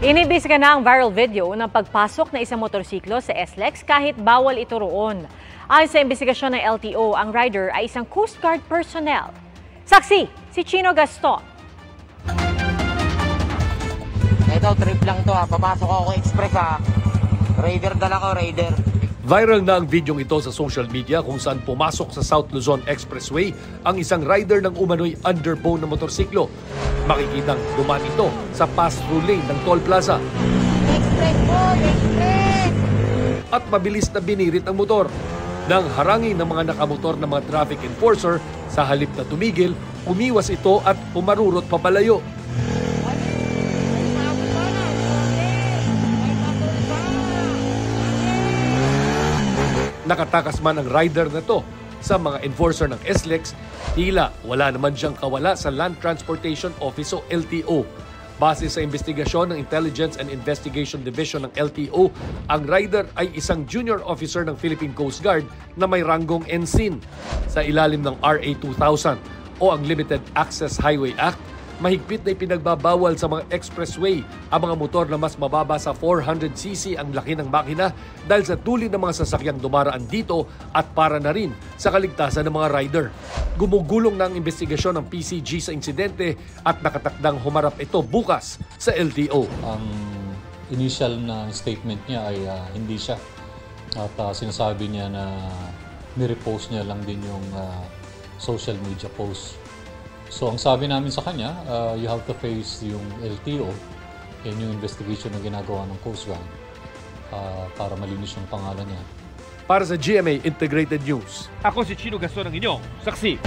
Inibisga na ang viral video ng pagpasok ng isang motorsiklo sa SLEX kahit bawal ito roon. Ayon sa investigasyon ng LTO, ang rider ay isang Coast Guard personnel. Saksi, si Chino Gaston. Ito, trip lang to ha. Papasok ako express ha. Raider dala ko, Raider. Viral na ang videong ito sa social media kung saan pumasok sa South Luzon Expressway ang isang rider ng umano'y underbone na motorsiklo. Makikitang dumaan ito sa pass-through lane ng toll plaza. Express po, express! At mabilis na binirit ang motor. Nang harangin ng mga nakamotor na mga traffic enforcer, sa halip na tumigil, umiwas ito at umarurot papalayo. Nakatakas man ang rider na to sa mga enforcer ng SLEX, tila wala naman siyang kawala sa Land Transportation Office o LTO. Base sa investigasyon ng Intelligence and Investigation Division ng LTO, ang rider ay isang junior officer ng Philippine Coast Guard na may ranggong ensign. Sa ilalim ng RA 2000 o ang Limited Access Highway Act, mahigpit na ipinagbabawal sa mga expressway ang mga motor na mas mababa sa 400cc ang laki ng makina dahil sa tuli ng mga sasakyang dumaraan dito at para na rin sa kaligtasan ng mga rider. Gumugulong na ang investigasyon ng PCG sa insidente at nakatakdang humarap ito bukas sa LTO. Ang initial na statement niya ay hindi siya. At sinasabi niya na nirepost niya lang din yung social media post. So ang sabi namin sa kanya, you have to face yung LTO and yung investigation na ginagawa ng Coast Guard para malinis yung pangalan niya. Para sa GMA Integrated News, Ako si Chino Gaston ang inyong saksi.